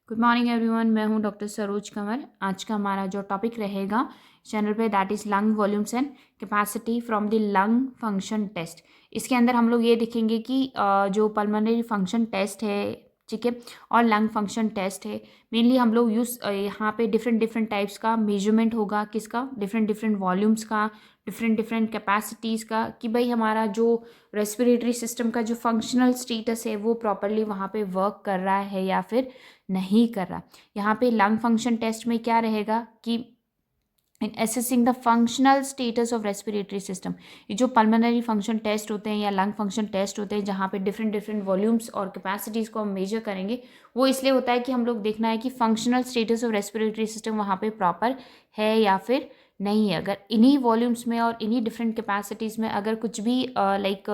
Good morning everyone, मैं हूं doctor Saroj Kanwar. आज का हमारा जो टॉपिक रहेगा चैनल पे that is lung volumes and capacity from the lung function test. इसके अंदर हम लोग ये देखेंगे कि जो पल्मोनरी फंक्शन टेस्ट है, ठीक है, और लंग फंक्शन टेस्ट है, मेनली हम लोग यूज़ यहाँ पे डिफरेंट डिफरेंट टाइप्स का मेजरमेंट होगा। किसका? डिफरेंट डिफरेंट वॉल्यूम्स का, डिफरेंट डिफरेंट कैपेसिटीज़ का, कि भाई हमारा जो रेस्पिरेटरी सिस्टम का जो फंक्शनल स्टेटस है वो प्रॉपरली वहाँ पे वर्क कर रहा है या फिर नहीं कर रहा। यहाँ पे लंग फंक्शन टेस्ट में क्या रहेगा कि इन assessing the functional status of respiratory system, ये जो पल्मोनरी फंक्शन टेस्ट होते हैं या लंग फंक्शन टेस्ट होते हैं जहाँ पे डिफरेंट डिफरेंट वॉल्यूम्स और कैपेसिटीज़ को हम मेजर करेंगे, वो इसलिए होता है कि हम लोग देखना है कि functional status of respiratory system वहाँ पे प्रॉपर है या फिर नहीं है। अगर इन्हीं वॉल्यूम्स में और इन्हीं डिफरेंट कैपेसिटीज़ में अगर कुछ भी लाइक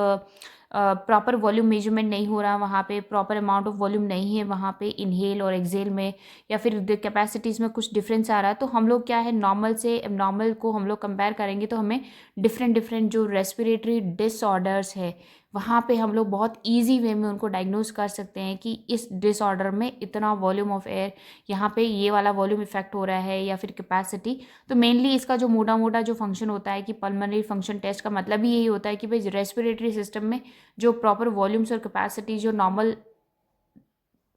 प्रॉपर वॉल्यूम मेजरमेंट नहीं हो रहा, वहाँ पे प्रॉपर अमाउंट ऑफ वॉल्यूम नहीं है वहाँ पे इनहेल और एक्सेल में, या फिर कैपेसिटीज़ में कुछ डिफरेंस आ रहा है, तो हम लोग क्या है नॉर्मल से एबनॉर्मल को हम लोग कंपेयर करेंगे तो हमें डिफरेंट डिफरेंट जो रेस्पिरेटरी डिसऑर्डर्स है वहाँ पे हम लोग बहुत इजी वे में उनको डायग्नोज कर सकते हैं कि इस डिसऑर्डर में इतना वॉल्यूम ऑफ एयर, यहाँ पे ये वाला वॉल्यूम इफेक्ट हो रहा है या फिर कैपेसिटी। तो मेनली इसका जो मोटा मोटा जो फंक्शन होता है कि पल्मोनरी फंक्शन टेस्ट का मतलब ही यही होता है कि भाई रेस्पिरेटरी सिस्टम में जो प्रॉपर वॉल्यूम्स और कैपेसिटी जो नॉर्मल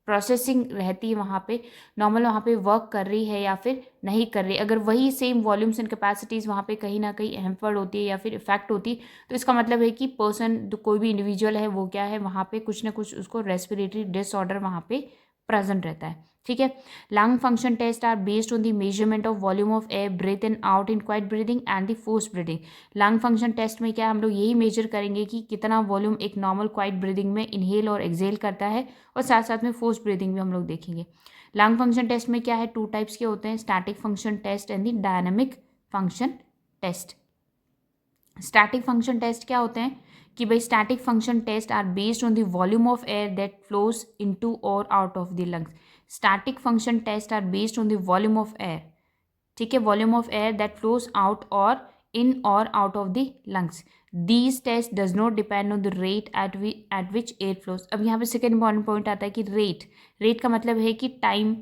प्रोसेसिंग रहती है वहाँ पे नॉर्मल वहाँ पे वर्क कर रही है या फिर नहीं कर रही। अगर वही सेम वॉल्यूम्स एंड कैपेसिटीज़ वहाँ पे कहीं ना कहीं हैम्पर्ड होती है या फिर इफेक्ट होती, तो इसका मतलब है कि पर्सन कोई भी इंडिविजुअल है वो क्या है वहाँ पे कुछ ना कुछ उसको रेस्पिरेटरी डिसऑर्डर वहाँ पे प्रेजेंट रहता है। ठीक है। Lung function test are based on the measurement of volume of air breathe in out in quiet breathing and the force breathing. Lung function test में क्या हम लोग यही मेजर करेंगे कि कितना वॉल्यूम एक नॉर्मल क्वाइट ब्रीदिंग में इनहेल और एक्सेल करता है, और साथ साथ में फोर्स ब्रीदिंग भी हम लोग देखेंगे। लंग फंक्शन टेस्ट में क्या है, टू टाइप्स के होते हैं, static function test and the dynamic function test. Static function test क्या होते हैं कि भाई static function test are based on the volume of air that flows into और out of the lungs. Static function test are based on the volume of air, ठीक है, volume of air that flows out और in और out of the lungs. These test does not depend on the rate at which air flows. अब यहाँ पे second important point आता है कि रेट का मतलब है कि टाइम,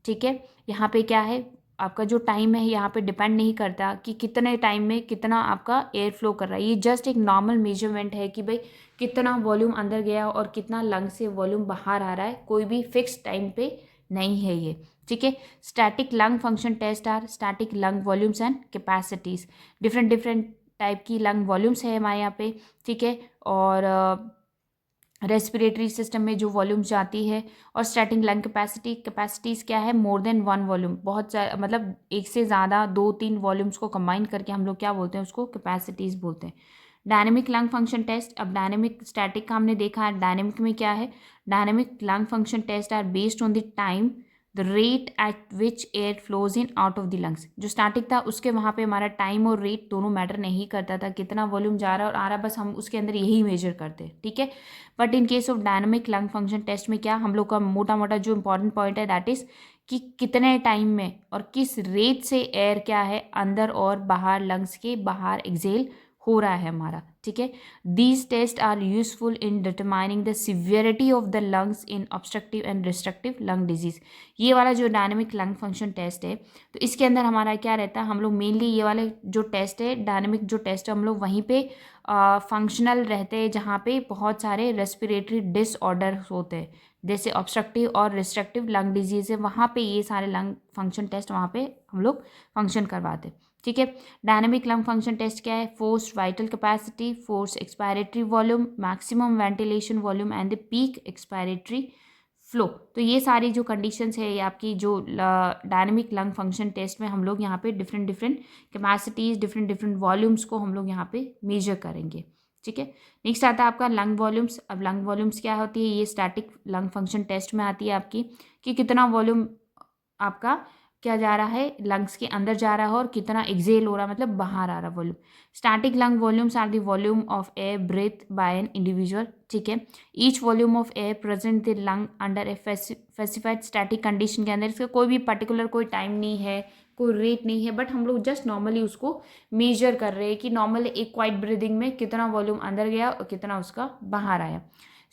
ठीक है। यहाँ पे क्या है, आपका जो टाइम है यहाँ पे डिपेंड नहीं करता कि कितने टाइम में कितना आपका एयर फ्लो कर रहा है, ये जस्ट एक नॉर्मल मेजरमेंट है कि भाई कितना वॉल्यूम अंदर गया और कितना लंग से वॉल्यूम बाहर आ रहा है, कोई भी फिक्स टाइम पे नहीं है ये। ठीक है। Static lung function test are static lung volumes and capacities. Different different type की लंग वॉल्यूम्स है हमारे यहाँ पे, ठीक है, और रेस्पिरेटरी सिस्टम में जो वॉल्यूम्स जाती है, और स्टैटिक लंग कैपेसिटीज़ क्या है, मोर देन वन वॉल्यूम, बहुत मतलब एक से ज़्यादा दो तीन वॉल्यूम्स को कंबाइन करके हम लोग क्या बोलते हैं, उसको कैपेसिटीज़ बोलते हैं। डायनेमिक लंग फंक्शन टेस्ट, अब डायनेमिक स्टैटिक का हमने देखा है, डायनेमिक में क्या है, dynamic lung function test are based on the time the rate at which air flows in out of the lungs. जो स्टैटिक था उसके वहाँ पे हमारा टाइम और रेट दोनों मैटर नहीं करता था, कितना वॉल्यूम जा रहा है और आ रहा, बस हम उसके अंदर यही मेजर करते हैं। ठीक है। But in case of dynamic lung function test में क्या हम लोग का मोटा मोटा जो इंपॉर्टेंट पॉइंट है दैट इज कि कितने टाइम में और किस रेट से एयर क्या है अंदर और बाहर लंग्स के बाहर एक्सेल हो रहा है हमारा। ठीक है। These test are useful in determining the severity of the lungs in obstructive and restrictive lung disease. ये वाला जो डायनेमिक लंग फंक्शन टेस्ट है, तो इसके अंदर हमारा क्या रहता है, हम लोग मेनली ये वाले जो टेस्ट है डायनेमिक जो टेस्ट है हम लोग वहीं पे फंक्शनल रहते हैं जहाँ पे बहुत सारे रेस्पिरेटरी डिसऑर्डर होते हैं, जैसे ऑब्स्ट्रक्टिव और रिस्ट्रक्टिव लंग डिजीज है, वहाँ पे ये सारे लंग फंक्शन टेस्ट वहाँ पे हम लोग फंक्शन करवाते हैं। ठीक है। डायनेमिक लंग फंक्शन टेस्ट क्या है, force vital capacity, force expiratory volume, maximum ventilation volume and the peak expiratory flow. तो ये सारी जो कंडीशंस है ये आपकी जो डायनेमिक लंग फंक्शन टेस्ट में हम लोग यहाँ पे different different capacities different different volumes को हम लोग यहाँ पे मेजर करेंगे। ठीक है। नेक्स्ट आता है आपका लंग वॉल्यूम्स। अब लंग वॉल्यूम्स क्या होती है, ये स्टैटिक लंग फंक्शन टेस्ट में आती है आपकी, कि कितना वॉल्यूम आपका क्या जा रहा है, लंग्स के अंदर जा रहा है और कितना एक्सेल हो रहा है, मतलब बाहर आ रहा है volume. Static lung volumes are the volume of air breath by an individual. ठीक है। Each volume of air present the lung under a specified static condition के अंदर, इसका कोई भी पर्टिकुलर कोई टाइम नहीं है, कोई रेट नहीं है, बट हम लोग जस्ट नॉर्मली उसको मेजर कर रहे हैं कि नॉर्मल एक क्वाइट ब्रीदिंग में कितना वॉल्यूम अंदर गया और कितना उसका बाहर आया।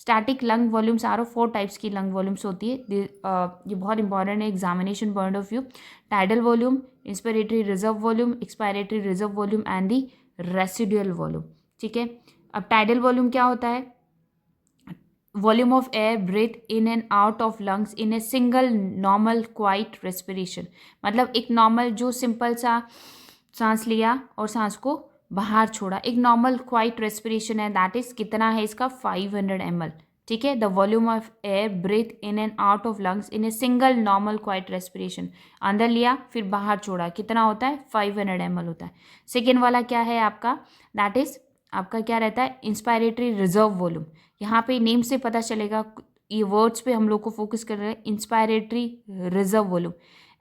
Static lung volumes are of 4 types की लंग वॉल्यूम्स होती है। ये बहुत इंपॉर्टेंट है examination point of view. Tidal volume, inspiratory reserve volume, expiratory reserve volume and the residual volume. ठीक है, अब टाइडल वॉल्यूम क्या होता है? Volume of air breathe in and out of lungs in a single normal quiet respiration. मतलब एक normal जो simple सा सांस लिया और सांस को बाहर छोड़ा, एक नॉर्मल क्वाइट रेस्पिरेशन है, दैट इज कितना है इसका 500 ml। ठीक है, the volume of air breathe in and out of lungs in a single normal quiet respiration. अंदर लिया फिर बाहर छोड़ा, कितना होता है? 500 ml होता है। सेकेंड वाला क्या है आपका? दैट इज आपका क्या रहता है? Inspiratory reserve volume. यहाँ पे नेम से पता चलेगा, ये वर्ड्स पे हम लोग को फोकस कर रहे हैं। Inspiratory reserve volume,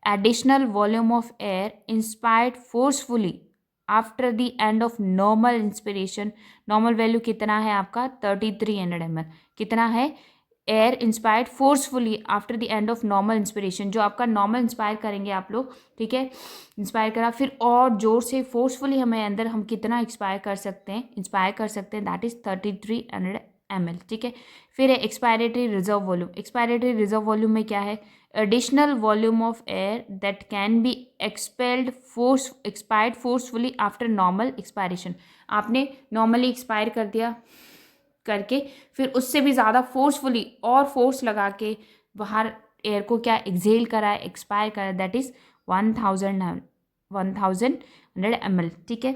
additional volume of air inspired forcefully after the end of normal inspiration. Normal value कितना है आपका? 3300 ml। कितना है? Air inspired forcefully after the end of normal inspiration. जो आपका नॉर्मल इंस्पायर करेंगे आप लोग, ठीक है, इंस्पायर करा फिर और जोर से फोर्सफुली हमें अंदर हम कितना इंस्पायर कर सकते हैं, दैट इज 3300 ml। ठीक है, फिर है expiratory reserve volume. Expiratory reserve volume में क्या है? Additional volume of air that can B expired forcefully after normal expiration. आपने नॉर्मली एक्सपायर कर दिया करके फिर उससे भी ज़्यादा फोर्सफुली और फोर्स लगा के बाहर एयर को क्या एक्सहेल करा है, एक्सपायर करा है, दैट इज 1000 ml। ठीक है,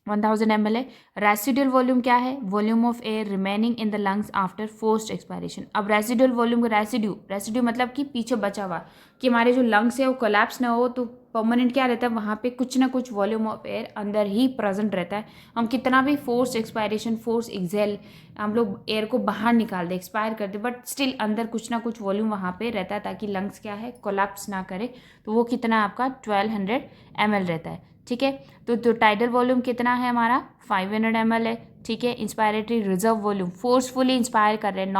1000 ml है। रेसिडुअल वॉल्यूम क्या है? Volume of air remaining in the lungs after forced expiration. अब रेसिडुअल वॉल्यूम का रेसिड्यू मतलब कि पीछे बचा हुआ, कि हमारे जो लंग्स है वो कोलैप्स ना हो, तो परमानेंट क्या रहता है वहाँ पे कुछ ना कुछ वॉल्यूम ऑफ एयर अंदर ही प्रेजेंट रहता है। हम कितना भी फोर्स एक्सपायरेशन, फोर्स एक्सहेल, हम लोग एयर को बाहर निकाल दे, एक्सपायर कर दे, बट स्टिल अंदर कुछ ना कुछ वॉल्यूम वहाँ पे रहता है ताकि लंग्स क्या है, कोलैप्स ना करे। तो वो कितना आपका 1200 ml रहता है। ठीक है, तो टाइडल वॉल्यूम कितना है हमारा? 500 ml है। ठीक है, inspiratory reserve volume, forcefully inspire कर रहे हैं,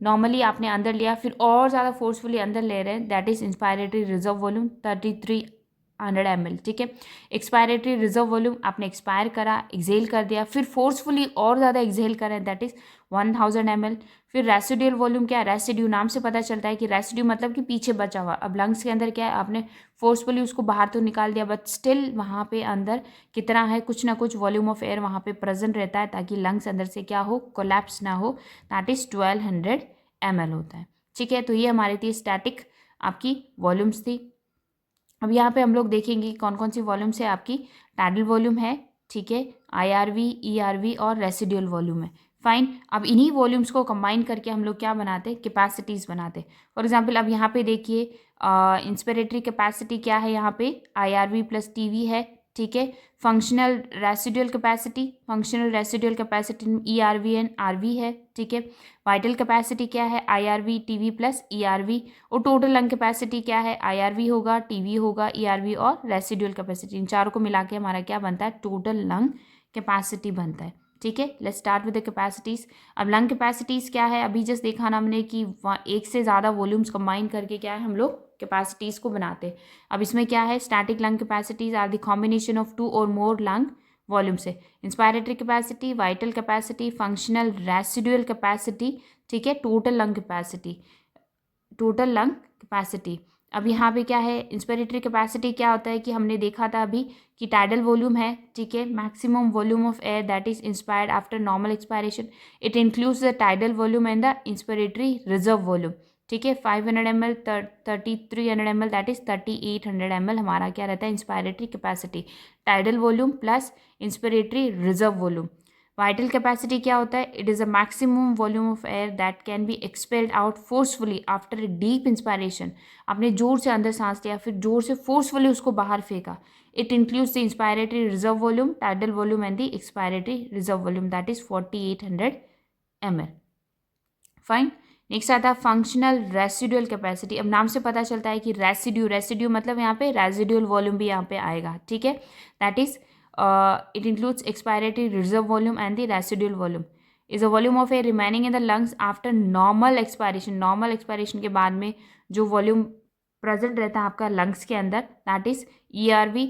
नॉर्मली आपने अंदर लिया फिर और ज़्यादा फोर्सफुली अंदर ले रहे हैं, that is inspiratory reserve volume 3300 ml। ठीक है, एक्सपायरेटरी रिजर्व वॉल्यूम आपने एक्सपायर करा, एक्सहेल कर दिया, फिर फोर्सफुली और ज़्यादा एक्सहेल करें, दैट इज 1000 ml। फिर रेसिडुअल वॉल्यूम क्या है? रेसिड्यू नाम से पता चलता है कि रेसिड्यू मतलब कि पीछे बचा हुआ। अब लंग्स के अंदर क्या है, आपने फोर्सफुली उसको बाहर तो निकाल दिया, बट स्टिल वहाँ पे अंदर कितना है, कुछ ना कुछ वॉल्यूम ऑफ एयर वहाँ पे प्रेजेंट रहता है ताकि लंग्स अंदर से क्या हो, कोलैप्स ना हो, दैट इज 1200 ml होता है। ठीक है, तो ये हमारी थी स्टैटिक आपकी वॉल्यूम्स थी। अब यहाँ पे हम लोग देखेंगे कौन कौन सी वॉल्यूम्स है आपकी। टाइडल वॉल्यूम है, ठीक है, IRV, ERV और रेसिडुअल वॉल्यूम है। फाइन, अब इन्हीं वॉल्यूम्स को कंबाइन करके हम लोग क्या बनाते हैं, कैपेसिटीज़ बनाते हैं। फॉर एग्जांपल अब यहाँ पे देखिए इंस्पिरेटरी कैपेसिटी क्या है, यहाँ पे IRV प्लस TV है। ठीक है, functional residual capacity ERV and RV है। ठीक है, वाइटल कैपेसिटी क्या है, IRV TV प्लस ERV। और टोटल लंग कैपेसिटी क्या है, IRV होगा, TV होगा, ERV और रेसिडुअल कैपेसिटी। इन चारों को मिला के हमारा क्या बनता है, टोटल लंग कैपेसिटी बनता है। ठीक है, let's start with the capacities. अब लंग कैपेसिटीज़ क्या है, अभी जस्ट देखा ना हमने कि एक से ज़्यादा वॉल्यूम्स कंबाइन करके क्या है हम लोग कैपेसिटीज़ को बनाते हैं। अब इसमें क्या है, static lung capacities are the combination of 2 और मोर लंग वॉल्यूम से। Inspiratory capacity, vital capacity, functional residual capacity, ठीक है, टोटल लंग कैपेसिटी। अब यहाँ पे क्या है, इंस्पिरेटरी कैपेसिटी क्या होता है कि हमने देखा था अभी कि टाइडल वॉल्यूम है, ठीक है, maximum volume of air that is inspired after normal expiration. It includes the tidal volume and the inspiratory reserve volume. ठीक है, 500 ml, 3300 ml, that is 3800 ml हमारा क्या रहता है, inspiratory capacity. Tidal volume plus inspiratory reserve volume. Vital capacity क्या होता है, it is a maximum volume of air that can B expelled out forcefully after a deep inspiration. आपने जोर से अंदर सांस लिया फिर जोर से फोर्सफुली उसको बाहर फेंका। It includes the inspiratory reserve volume, tidal volume and the expiratory reserve volume, that is 4800 ml। Fine, next आता है फंक्शनल रेसिडुअल कैपेसिटी। अब नाम से पता चलता है कि रेसिड्यू मतलब यहाँ पे रेसिडुअल वॉल्यूम भी यहाँ पे आएगा। ठीक है, that is it includes expiratory reserve volume and the residual volume is a volume of air remaining in the lungs after normal expiration। normal expiration के बाद में जो वॉल्यूम प्रेजेंट रहता है आपका लंग्स के अंदर, दैट इज ERV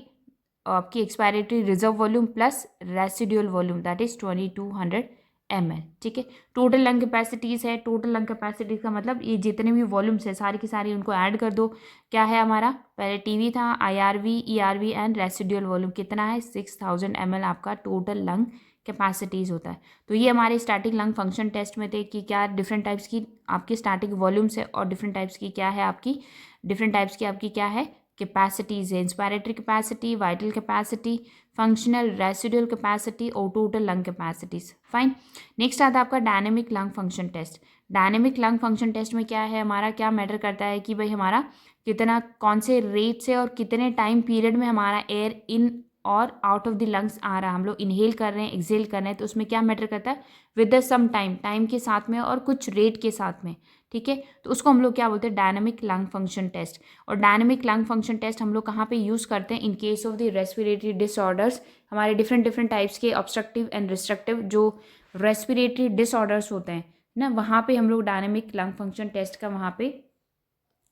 आपकी expiratory reserve volume plus residual volume, that is 2200 ml, ठीक है। टोटल लंग कैपेसिटीज़ है, टोटल लंग कैपेसिटीज़ का मतलब ये जितने भी वॉल्यूम्स है सारी की सारी उनको ऐड कर दो। क्या है हमारा, पहले टीवी था, IRV, ERV and residual volume कितना है, 6000 ml आपका टोटल लंग कैपेसिटीज़ होता है। तो ये हमारे स्टैटिक लंग फंक्शन टेस्ट में थे कि क्या डिफरेंट टाइप्स की आपकी स्टैटिक वॉल्यूम्स है और डिफरेंट टाइप्स की क्या है आपकी, डिफरेंट टाइप्स की आपकी क्या है कैपेसिटीज़ है, inspiratory capacity, vital capacity, functional, residual capacity और total lung capacities. Fine. Next आता है आपका dynamic lung function test. Dynamic lung function test में क्या है हमारा, क्या मैटर करता है कि भाई हमारा कितना, कौन से रेट से और कितने टाइम पीरियड में हमारा एयर इन और आउट ऑफ द लंग्स आ रहा है, हम लोग इनहेल कर रहे हैं, एक्सेल कर रहे हैं, तो उसमें क्या मैटर करता है, with the some time, time के साथ में और कुछ रेट के साथ में, ठीक है। तो उसको हम लोग क्या बोलते हैं, डायनेमिक लंग फंक्शन टेस्ट। और डायनेमिक लंग फंक्शन टेस्ट हम लोग कहाँ पे यूज़ करते हैं, इन case of the respiratory disorders, हमारे डिफरेंट डिफरेंट टाइप्स के ऑब्स्ट्रक्टिव एंड रिस्ट्रक्टिव जो रेस्पिरेटरी डिसऑर्डर्स होते हैं ना, वहाँ पे हम लोग डायनेमिक लंग फंक्शन टेस्ट का वहाँ पे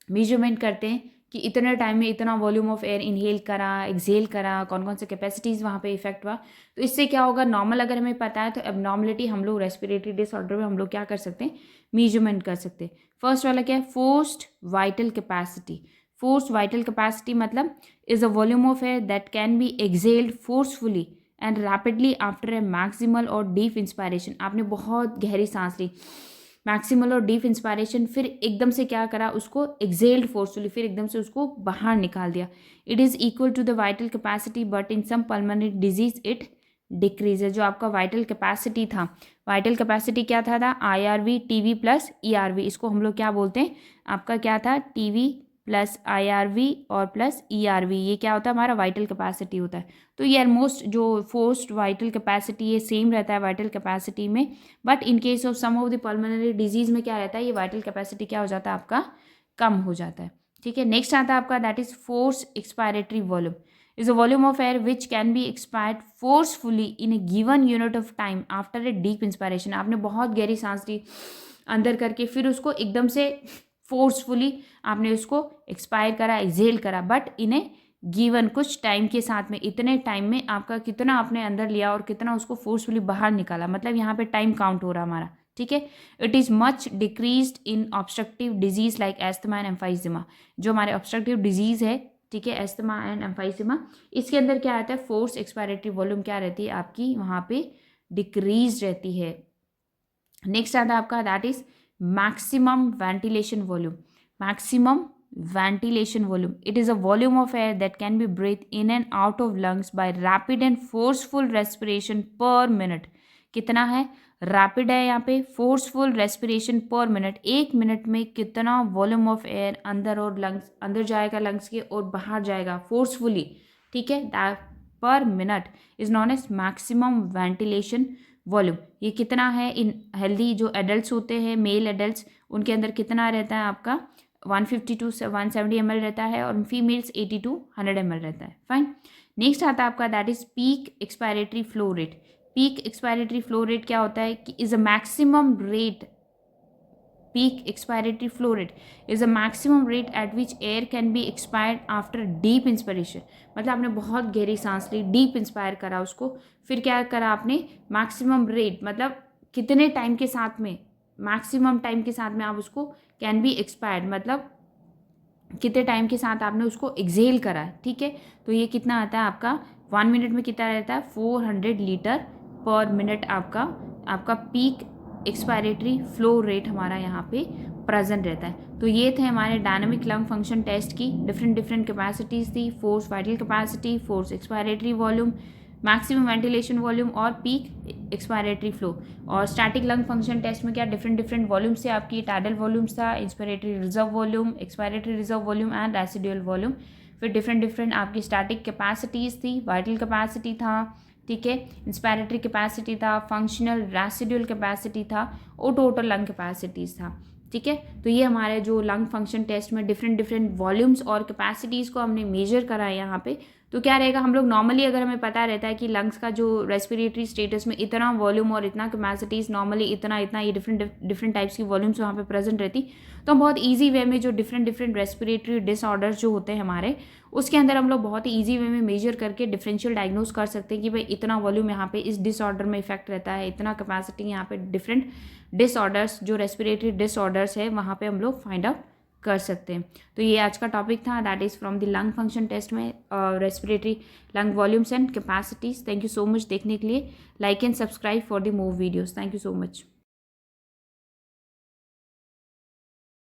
मेजरमेंट करते हैं कि इतने टाइम में इतना वॉल्यूम ऑफ एयर इनहेल करा, एक्सेल करा, कौन कौन से कैपेसिटीज़ वहाँ पे इफेक्ट हुआ। तो इससे क्या होगा, नॉर्मल अगर हमें पता है तो एबनॉर्मलिटी हम लोग रेस्पिरेटरी डिसऑर्डर में हम लोग क्या कर सकते हैं, मेजरमेंट कर सकते हैं। फर्स्ट वाला क्या है, forced vital capacity. Forced vital capacity मतलब is a volume of air that can be exhaled forcefully and rapidly after a maximal और डीप इंस्पायरेशन। आपने बहुत गहरी सांस ली, मैक्सिमल और डीप इंस्पायरेशन, फिर एकदम से क्या करा, उसको एक्सेल्ड फोर्सफुली, फिर एकदम से उसको बाहर निकाल दिया। It is equal to the vital capacity but in some pulmonary disease it decrease. जो आपका वाइटल कैपेसिटी था, वाइटल कैपेसिटी क्या था IRV TV प्लस ERV, इसको हम लोग क्या बोलते हैं, आपका क्या था, TV प्लस IRV और प्लस ERV, ये क्या होता है हमारा वाइटल कैपेसिटी होता है। तो ये ऑलमोस्ट जो फोर्स्ड वाइटल कैपेसिटी ये सेम रहता है वाइटल कैपेसिटी में, but in case of some of the pulmonary disease में क्या रहता है, ये वाइटल कैपेसिटी क्या हो जाता है आपका, कम हो जाता है, ठीक है। नेक्स्ट आता है आपका that is force expiratory volume, is a volume of air which can be expired forcefully in a given unit of time after a deep inspiration। आपने बहुत गहरी सांस ली अंदर करके, फिर उसको एकदम से फोर्सफुली आपने उसको एक्सपायर करा, एक्सेल करा, बट इन ए गिवन कुछ टाइम के साथ में, इतने टाइम में आपका कितना आपने अंदर लिया और कितना उसको फोर्सफुली बाहर निकाला, मतलब यहाँ पे टाइम काउंट हो रहा हमारा, ठीक है। It is much decreased in obstructive disease like asthma and emphysema. जो हमारे ऑब्स्ट्रक्टिव डिजीज है, ठीक है, एस्थमा एंड एम्फाइसेमा, इसके अंदर क्या आता है, फोर्स एक्सपायरेटरी वॉल्यूम क्या रहती है आपकी, वहाँ पे डिक्रीज रहती है। नेक्स्ट आता है आपका that is maximum ventilation volume. Maximum ventilation volume, it is a volume of air that can be breathed in and out of lungs by rapid and forceful respiration per minute। कितना है, rapid है यहाँ पे, forceful respiration पर minute, एक minute में कितना volume of air अंदर और लंग्स, अंदर जाएगा लंग्स के और बाहर जाएगा फोर्सफुली, ठीक है, that per minute is known as maximum ventilation volume. ये कितना है, इन हेल्दी जो एडल्ट होते हैं, मेल एडल्ट, उनके अंदर कितना रहता है आपका, 150 to 170 ml रहता है, और फीमेल्स 80 to 100 ml रहता है। फाइन। नेक्स्ट आता है आपका that is peak expiratory flow rate. Peak expiratory flow rate क्या होता है कि is a maximum rate, peak expiratory flow rate is a maximum rate at which air can be expired after deep inspiration. मतलब आपने बहुत गहरी सांस ली, deep inspire करा उसको, फिर क्या करा आपने, मैक्सिमम रेट मतलब कितने टाइम के साथ में, मैक्सिमम टाइम के साथ में आप उसको कैन बी एक्सपायर्ड मतलब कितने टाइम के साथ आपने उसको एक्सेल करा, ठीक है। तो ये कितना आता है आपका, 1 मिनट में कितना रहता है, 400 लीटर पर मिनट आपका पीक एक्सपायरेटरी फ्लो रेट हमारा यहाँ पे प्रेजेंट रहता है। तो ये थे हमारे डायनामिक लंग फंक्शन टेस्ट की डिफरेंट डिफरेंट कैपेसिटीज़ थी, force vital capacity, force expiratory volume, maximum ventilation volume और पीक एक्सपायरेटरी फ्लो। और स्टैटिक लंग फंक्शन टेस्ट में क्या डिफरेंट डिफरेंट वॉल्यूम्स थे आपकी, टाइडल वॉल्यूम्स था, inspiratory reserve volume, expiratory reserve volume and residual volume. फिर different different आपकी static capacities थी, वाइटल कैपेसिटी था, ठीक है, इंस्पायरेटरी कैपेसिटी था, फंक्शनल रेसिडुअल कैपेसिटी था और टोटल लंग कैपेसिटीज़ था, ठीक है। तो ये हमारे जो लंग फंक्शन टेस्ट में डिफरेंट वॉल्यूम्स और कैपेसिटीज़ को हमने मेजर करा है यहाँ पे। तो क्या रहेगा, हम लोग नॉर्मली अगर हमें पता रहता है कि लंग्स का जो रेस्पिरेटरी स्टेटस में इतना वॉल्यूम और इतना कैपेसिटीज़ नॉर्मली इतना ये डिफरेंट टाइप्स की वॉल्यूम्स वहाँ पे प्रेजेंट रहती, तो हम बहुत ईजी वे में जो डिफरेंट रेस्पिरेटरी डिसऑर्डर्स जो होते हैं हमारे, उसके अंदर हम लोग बहुत ही ईजी वे में मेजर करके डिफरेंशियल डायग्नोज कर सकते हैं कि भाई इतना वॉल्यूम यहाँ पे इस डिसऑर्डर में इफेक्ट रहता है, इतना कैपेसिटी यहाँ पे डिफरेंट डिसऑर्डर्स जो रेस्पिरेटरी डिसऑर्डर्स है वहाँ पे हम लोग फाइंड आउट कर सकते हैं। तो ये आज का टॉपिक था, that is from the lung function test में respiratory lung volumes and capacities. Thank you so much देखने के लिए। Like and subscribe for the more videos. Thank you so much.